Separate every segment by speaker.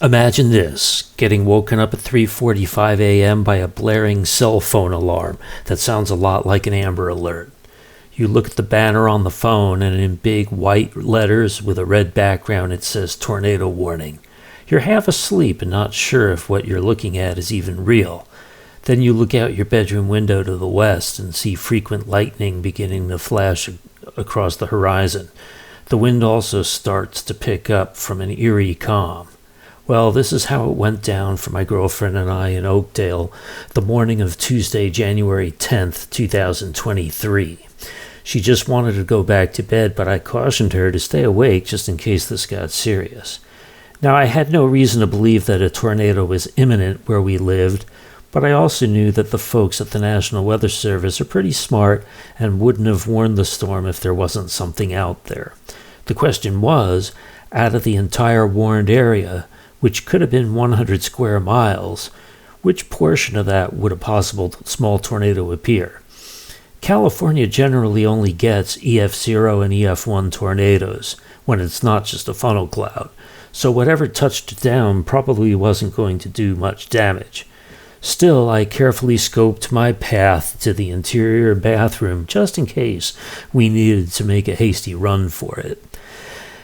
Speaker 1: Imagine this, getting woken up at 3:45 a.m. by a blaring cell phone alarm that sounds a lot like an Amber Alert. You look at the banner on the phone, and in big white letters with a red background it says tornado warning. You're half asleep and not sure if what you're looking at is even real. Then you look out your bedroom window to the west and see frequent lightning beginning to flash across the horizon. The wind also starts to pick up from an eerie calm. Well, this is how it went down for my girlfriend and I in Oakdale the morning of Tuesday, January 10th, 2023. She just wanted to go back to bed, but I cautioned her to stay awake just in case this got serious. Now, I had no reason to believe that a tornado was imminent where we lived, but I also knew that the folks at the National Weather Service are pretty smart and wouldn't have warned the storm if there wasn't something out there. The question was, out of the entire warned area, which could have been 100 square miles, which portion of that would a possible small tornado appear? California generally only gets EF0 and EF1 tornadoes when it's not just a funnel cloud, so whatever touched down probably wasn't going to do much damage. Still, I carefully scoped my path to the interior bathroom just in case we needed to make a hasty run for it.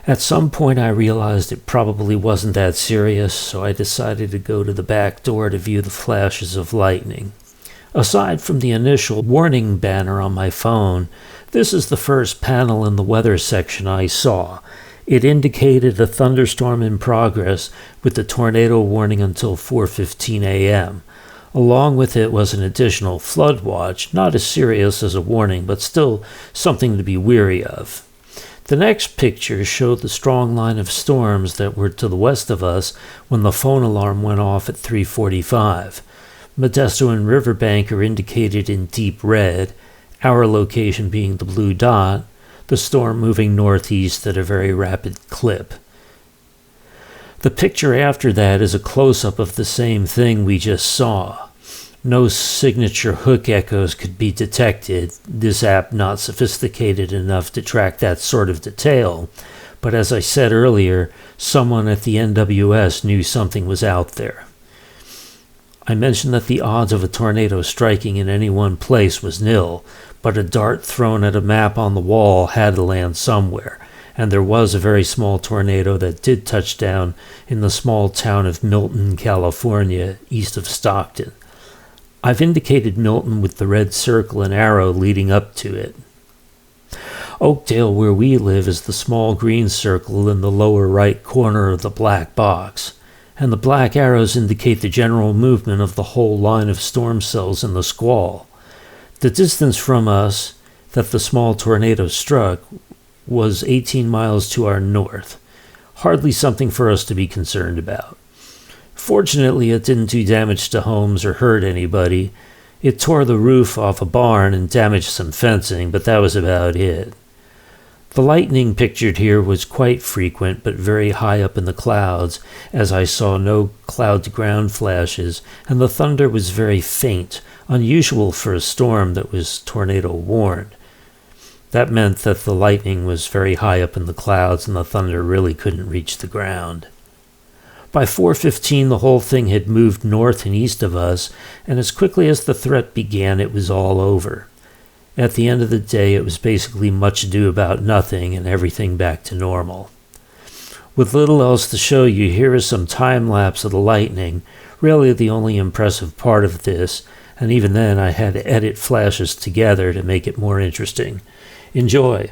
Speaker 1: At some point I realized it probably wasn't that serious, so I decided to go to the back door to view the flashes of lightning. Aside from the initial warning banner on my phone, this is the first panel in the weather section I saw. It indicated a thunderstorm in progress with the tornado warning until 4:15 a.m. Along with it was an additional flood watch, not as serious as a warning, but still something to be wary of. The next picture showed the strong line of storms that were to the west of us when the phone alarm went off at 3:45. Modesto and Riverbank are indicated in deep red, our location being the blue dot, the storm moving northeast at a very rapid clip. The picture after that is a close-up of the same thing we just saw. No signature hook echoes could be detected, this app not sophisticated enough to track that sort of detail, but as I said earlier, someone at the NWS knew something was out there. I mentioned that the odds of a tornado striking in any one place was nil, but a dart thrown at a map on the wall had to land somewhere, and there was a very small tornado that did touch down in the small town of Milton, California, east of Stockton. I've indicated Milton with the red circle and arrow leading up to it. Oakdale, where we live, is the small green circle in the lower right corner of the black box, and the black arrows indicate the general movement of the whole line of storm cells in the squall. The distance from us that the small tornado struck was 18 miles to our north, hardly something for us to be concerned about. Fortunately, it didn't do damage to homes or hurt anybody. It tore the roof off a barn and damaged some fencing, but that was about it. The lightning pictured here was quite frequent, but very high up in the clouds, as I saw no cloud-to-ground flashes, and the thunder was very faint, unusual for a storm that was tornado-warned. That meant that the lightning was very high up in the clouds, and the thunder really couldn't reach the ground. By 4:15, the whole thing had moved north and east of us, and as quickly as the threat began, it was all over. At the end of the day, it was basically much ado about nothing and everything back to normal. With little else to show you, here is some time-lapse of the lightning, really the only impressive part of this, and even then I had to edit flashes together to make it more interesting. Enjoy!